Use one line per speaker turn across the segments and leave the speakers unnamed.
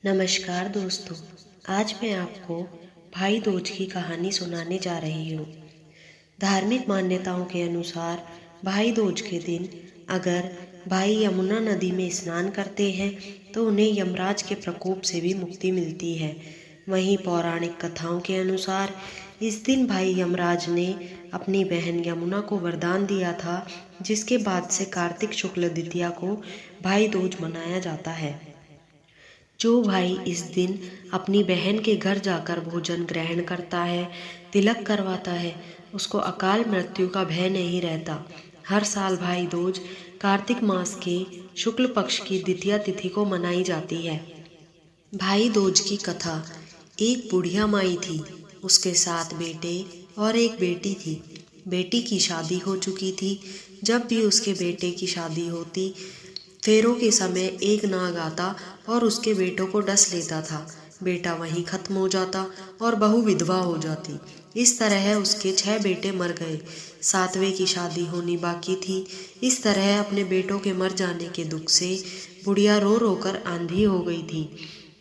नमस्कार दोस्तों। आज मैं आपको भाई दूज की कहानी सुनाने जा रही हूँ। धार्मिक मान्यताओं के अनुसार भाई दूज के दिन अगर भाई यमुना नदी में स्नान करते हैं तो उन्हें यमराज के प्रकोप से भी मुक्ति मिलती है। वहीं पौराणिक कथाओं के अनुसार इस दिन भाई यमराज ने अपनी बहन यमुना को वरदान दिया था, जिसके बाद से कार्तिक शुक्ल द्वितीया को भाई दूज मनाया जाता है। जो भाई इस दिन अपनी बहन के घर जाकर भोजन ग्रहण करता है, तिलक करवाता है, उसको अकाल मृत्यु का भय नहीं रहता। हर साल भाई दूज कार्तिक मास के शुक्ल पक्ष की द्वितीया तिथि को मनाई जाती है। भाई दूज की कथा। एक बुढ़िया माई थी, उसके 7 बेटे और एक बेटी थी। बेटी की शादी हो चुकी थी। जब भी उसके बेटे की शादी होती, फेरों के समय एक नाग आता और उसके बेटों को डस लेता था। बेटा वहीं खत्म हो जाता और बहू विधवा हो जाती। इस तरह उसके 6 बेटे मर गए। 7वें की शादी होनी बाकी थी। इस तरह अपने बेटों के मर जाने के दुख से बुढ़िया रो रो कर आंधी हो गई थी।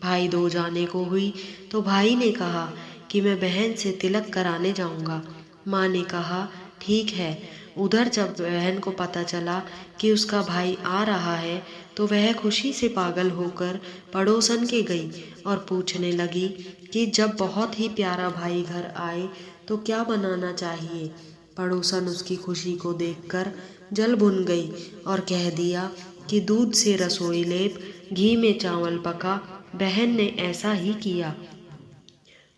भाई दूज आने को हुई तो भाई ने कहा कि मैं बहन से तिलक कराने जाऊंगा। माँ ने कहा ठीक है। उधर जब बहन को पता चला कि उसका भाई आ रहा है तो वह खुशी से पागल होकर पड़ोसन के गई और पूछने लगी कि जब बहुत ही प्यारा भाई घर आए तो क्या बनाना चाहिए। पड़ोसन उसकी खुशी को देखकर जल भुन गई और कह दिया कि दूध से रसोई लेप, घी में चावल पका। बहन ने ऐसा ही किया।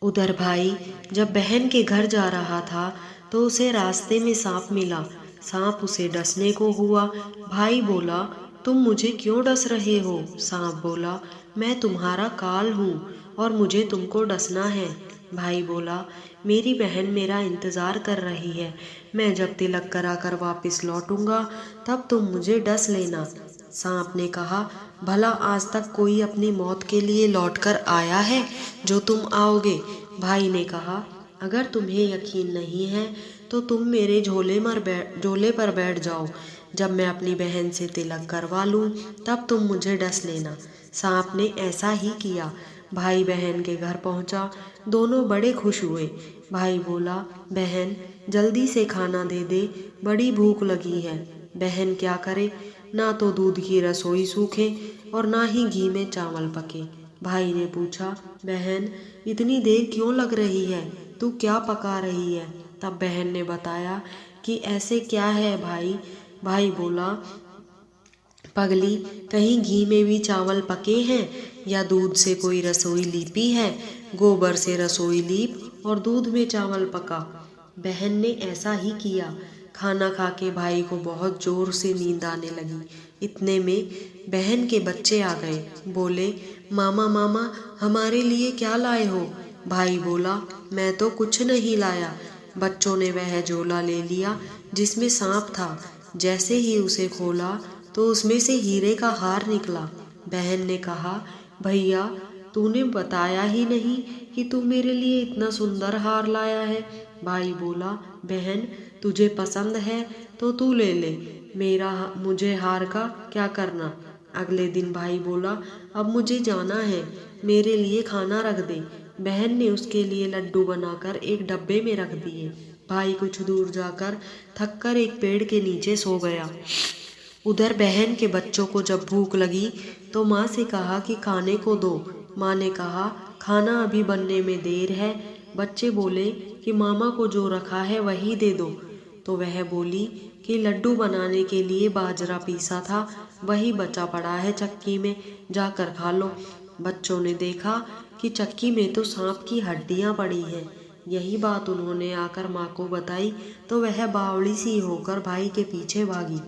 उधर भाई जब बहन के घर जा रहा था तो उसे रास्ते में सांप मिला। सांप उसे डसने को हुआ। भाई बोला, तुम मुझे क्यों डस रहे हो? सांप बोला, मैं तुम्हारा काल हूँ और मुझे तुमको डसना है। भाई बोला, मेरी बहन मेरा इंतज़ार कर रही है। मैं जब तिलक करा कर वापस लौटूंगा तब तुम मुझे डस लेना। सांप ने कहा, भला आज तक कोई अपनी मौत के लिए लौटकर आया है जो तुम आओगे? भाई ने कहा, अगर तुम्हें यकीन नहीं है तो तुम मेरे झोले पर बैठ जाओ। जब मैं अपनी बहन से तिलक करवा लूँ तब तुम मुझे डस लेना। सांप ने ऐसा ही किया। भाई बहन के घर पहुँचा। दोनों बड़े खुश हुए। भाई बोला, बहन जल्दी से खाना दे दे, बड़ी भूख लगी है। बहन क्या करे, ना तो दूध की रसोई सूखे और ना ही घी में चावल पके। भाई ने पूछा, बहन इतनी देर क्यों लग रही है? तू क्या पका रही है? तब बहन ने बताया कि ऐसे क्या है भाई। भाई बोला, पगली, कहीं घी में भी चावल पके हैं या दूध से कोई रसोई लीपी है? गोबर से रसोई लीप और दूध में चावल पका। बहन ने ऐसा ही किया। खाना खा के भाई को बहुत जोर से नींद आने लगी। इतने में बहन के बच्चे आ गए। बोले, मामा मामा हमारे लिए क्या लाए हो? भाई बोला, मैं तो कुछ नहीं लाया। बच्चों ने वह झोला ले लिया जिसमें सांप था। जैसे ही उसे खोला तो उसमें से हीरे का हार निकला। बहन ने कहा, भैया तूने बताया ही नहीं कि तू मेरे लिए इतना सुंदर हार लाया है। भाई बोला, बहन तुझे पसंद है तो तू ले ले, मुझे हार का क्या करना। अगले दिन भाई बोला, अब मुझे जाना है, मेरे लिए खाना रख दे। बहन ने उसके लिए लड्डू बनाकर एक डब्बे में रख दिए। भाई कुछ दूर जाकर थककर एक पेड़ के नीचे सो गया। उधर बहन के बच्चों को जब भूख लगी तो माँ से कहा कि खाने को दो। माँ ने कहा, खाना अभी बनने में देर है। बच्चे बोले कि मामा को जो रखा है वही दे दो। तो वह बोली कि लड्डू बनाने के लिए बाजरा पीसा था, वही बचा पड़ा है चक्की में, जाकर खा लो। बच्चों ने देखा कि चक्की में तो सांप की हड्डियाँ पड़ी हैं। यही बात उन्होंने आकर माँ को बताई तो वह बावड़ी सी होकर भाई के पीछे भागी।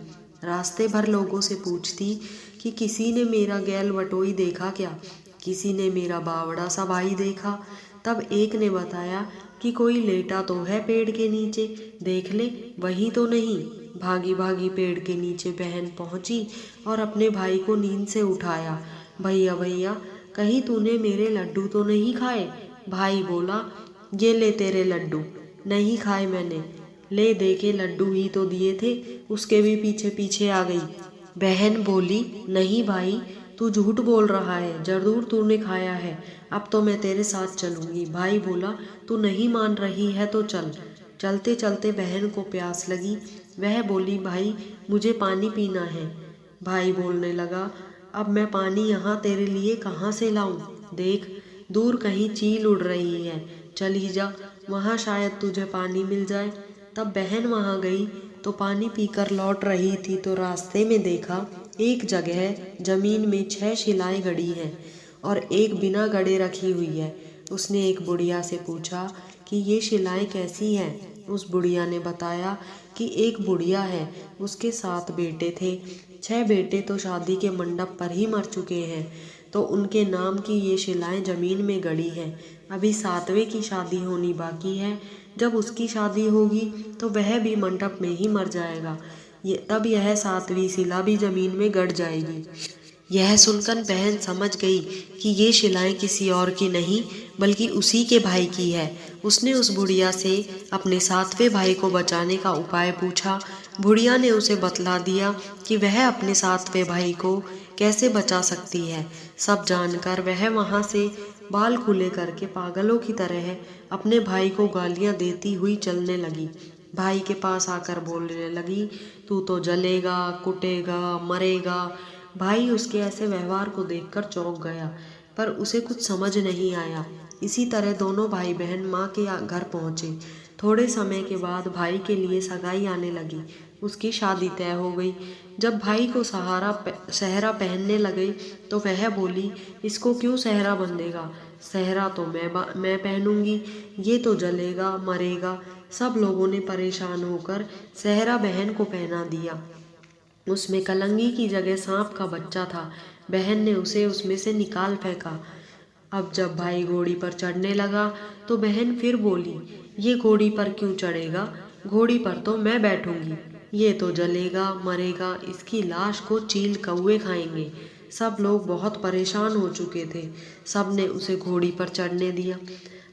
रास्ते भर लोगों से पूछती कि किसी ने मेरा गैल वटोई देखा क्या? किसी ने मेरा बावड़ा सा भाई देखा? तब एक ने बताया कि कोई लेटा तो है पेड़ के नीचे, देख ले वही तो नहीं। भागी भागी पेड़ के नीचे बहन पहुंची और अपने भाई को नींद से उठाया। भैया भैया कहीं तूने मेरे लड्डू तो नहीं खाए? भाई बोला, ये ले तेरे लड्डू। नहीं खाए मैंने। ले देखे लड्डू ही तो दिए थे, उसके भी पीछे पीछे आ गई। बहन बोली, नहीं भाई तू झूठ बोल रहा है, जरूर तूने खाया है। अब तो मैं तेरे साथ चलूंगी। भाई बोला, तू नहीं मान रही है तो चल। चलते चलते बहन को प्यास लगी। वह बोली, भाई मुझे पानी पीना है। भाई बोलने लगा, अब मैं पानी यहाँ तेरे लिए कहाँ से लाऊं? देख, दूर कहीं चील उड़ रही है, चल ही जा, वहाँ शायद तुझे पानी मिल जाए। तब बहन वहाँ गई तो पानी पीकर लौट रही थी तो रास्ते में देखा एक जगह जमीन में 6 शिलाएं गड़ी हैं और एक बिना गड़े रखी हुई है। उसने एक बुढ़िया से पूछा कि ये शिलाएं कैसी हैं? उस बुढ़िया ने बताया कि एक बुढ़िया है, उसके 7 बेटे थे। 6 बेटे तो शादी के मंडप पर ही मर चुके हैं, तो उनके नाम की ये शिलाएं जमीन में गड़ी हैं। अभी 7वें की शादी होनी बाकी है। जब उसकी शादी होगी तो वह भी मंडप में ही मर जाएगा। तब यह 7वीं शिला भी जमीन में गड़ जाएगी। यह सुनकर बहन समझ गई कि ये शिलाएं किसी और की नहीं बल्कि उसी के भाई की है। उसने उस बुढ़िया से अपने 7वें भाई को बचाने का उपाय पूछा। बुढ़िया ने उसे बतला दिया कि वह अपने 7वें भाई को कैसे बचा सकती है। सब जानकर वह वहाँ से बाल खुले करके पागलों की तरह अपने भाई को गालियाँ देती हुई चलने लगी। भाई के पास आकर बोलने लगी, तू तो जलेगा, कुटेगा, मरेगा। भाई उसके ऐसे व्यवहार को देखकर चौंक गया, पर उसे कुछ समझ नहीं आया। इसी तरह दोनों भाई बहन माँ के घर पहुँचे। थोड़े समय के बाद भाई के लिए सगाई आने लगी। उसकी शादी तय हो गई। जब भाई को सहरा पहनने लगे तो वह बोली, इसको क्यों सहरा बंधेगा? सहरा तो मैं पहनूंगी, ये तो जलेगा, मरेगा। सब लोगों ने परेशान होकर सहरा बहन को पहना दिया। उसमें कलंगी की जगह सांप का बच्चा था। बहन ने उसे उसमें से निकाल फेंका। अब जब भाई घोड़ी पर चढ़ने लगा तो बहन फिर बोली, ये घोड़ी पर क्यों चढ़ेगा? घोड़ी पर तो मैं बैठूंगी, ये तो जलेगा, मरेगा, इसकी लाश को चील कौवे खाएंगे। सब लोग बहुत परेशान हो चुके थे। सब ने उसे घोड़ी पर चढ़ने दिया।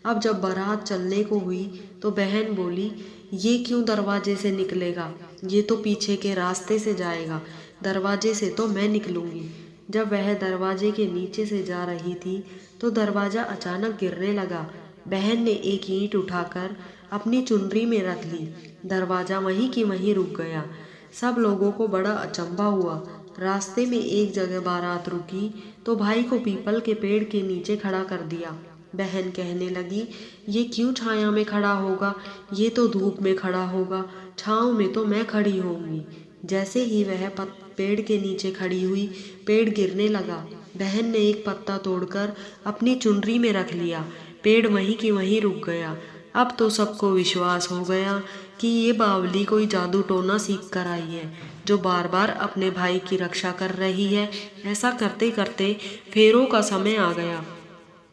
अब जब बारात चलने को हुई तो बहन बोली, ये क्यों दरवाजे से निकलेगा? ये तो पीछे के रास्ते से जाएगा, दरवाजे से तो मैं निकलूंगी। जब वह दरवाजे के नीचे से जा रही थी तो दरवाज़ा अचानक गिरने लगा। बहन ने एक ईंट उठाकर अपनी चुनरी में रख ली। दरवाज़ा वहीं की वहीं रुक गया। सब लोगों को बड़ा अचंभा हुआ। रास्ते में एक जगह बारात रुकी तो भाई को पीपल के पेड़ के नीचे खड़ा कर दिया। बहन कहने लगी, ये क्यों छाया में खड़ा होगा? ये तो धूप में खड़ा होगा, छाँव में तो मैं खड़ी होंगी। जैसे ही वह पेड़ के नीचे खड़ी हुई, पेड़ गिरने लगा। बहन ने एक पत्ता तोड़कर अपनी चुनरी में रख लिया। पेड़ वहीं की वहीं रुक गया। अब तो सबको विश्वास हो गया कि ये बावली कोई जादू टोना सीख कर आई है, जो बार बार अपने भाई की रक्षा कर रही है। ऐसा करते करते फेरों का समय आ गया।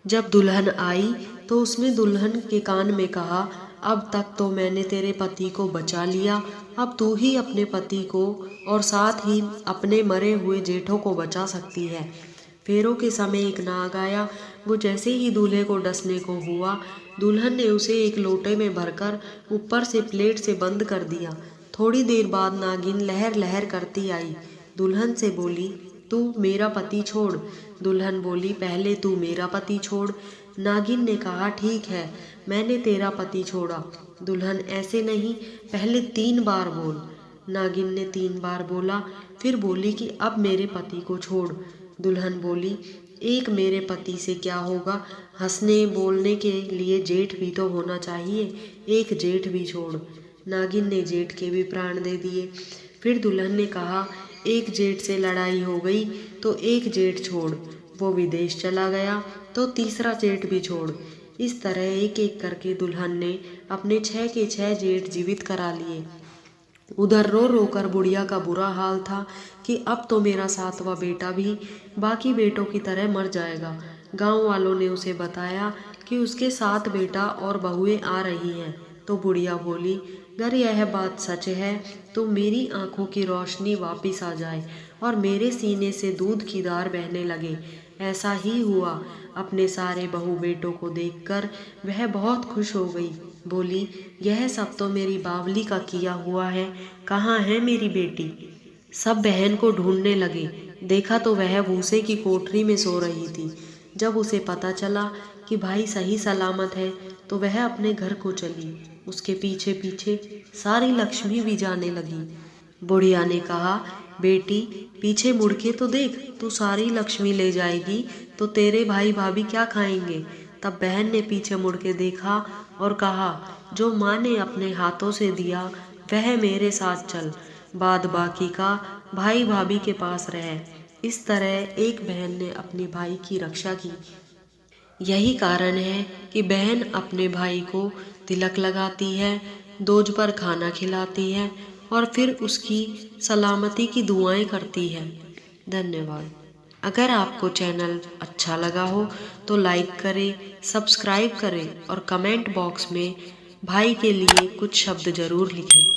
जब दुल्हन आई तो उसने दुल्हन के कान में कहा, अब तक तो मैंने तेरे पति को बचा लिया, अब तू ही अपने पति को और साथ ही अपने मरे हुए जेठों को बचा सकती है। फेरों के समय एक नाग आया। वो जैसे ही दूल्हे को डसने को हुआ, दुल्हन ने उसे एक लोटे में भरकर ऊपर से प्लेट से बंद कर दिया। थोड़ी देर बाद नागिन लहर लहर करती आई। दुल्हन से बोली, तू मेरा पति छोड़। दुल्हन बोली, पहले तू मेरा पति छोड़। नागिन ने कहा, ठीक है, मैंने तेरा पति छोड़ा। दुल्हन, ऐसे नहीं, पहले 3 बार बोल। नागिन ने 3 बार बोला, फिर बोली कि अब मेरे पति को छोड़। दुल्हन बोली, एक मेरे पति से क्या होगा? हंसने बोलने के लिए जेठ भी तो होना चाहिए, एक जेठ भी छोड़। नागिन ने जेठ के भी प्राण दे दिए। फिर दुल्हन ने कहा, एक जेठ से लड़ाई हो गई तो एक जेठ छोड़। वो विदेश चला गया तो तीसरा जेठ भी छोड़। इस तरह एक एक करके दुल्हन ने अपने 6 के 6 जेठ जीवित करा लिए। उधर रो रो कर बुढ़िया का बुरा हाल था कि अब तो मेरा 7वां बेटा भी बाकी बेटों की तरह मर जाएगा। गांव वालों ने उसे बताया कि उसके 7 बेटा और बहुएं आ रही हैं। तो बुढ़िया बोली, अगर यह बात सच है तो मेरी आंखों की रोशनी वापस आ जाए और मेरे सीने से दूध की धार बहने लगे। ऐसा ही हुआ। अपने सारे बहू बेटों को देखकर वह बहुत खुश हो गई। बोली, यह सब तो मेरी बावली का किया हुआ है, कहाँ है मेरी बेटी? सब बहन को ढूंढने लगे। देखा तो वह भूसे की कोठरी में सो रही थी। जब उसे पता चला कि भाई सही सलामत है तो वह अपने घर को चली। उसके पीछे पीछे सारी लक्ष्मी भी जाने लगी। बुढ़िया ने कहा, बेटी पीछे मुड़ के तो देख, तू सारी लक्ष्मी ले जाएगी तो तेरे भाई भाभी क्या खाएंगे। तब बहन ने पीछे मुड़ के देखा और कहा, जो माँ ने अपने हाथों से दिया वह मेरे साथ चल, बाद बाकी का भाई भाभी के पास रहे। इस तरह एक बहन ने अपने भाई की रक्षा की। यही कारण है कि बहन अपने भाई को तिलक लगाती है, दोज पर खाना खिलाती है और फिर उसकी सलामती की दुआएं करती है। धन्यवाद। अगर आपको चैनल अच्छा लगा हो तो लाइक करें, सब्सक्राइब करें और कमेंट बॉक्स में भाई के लिए कुछ शब्द ज़रूर लिखें।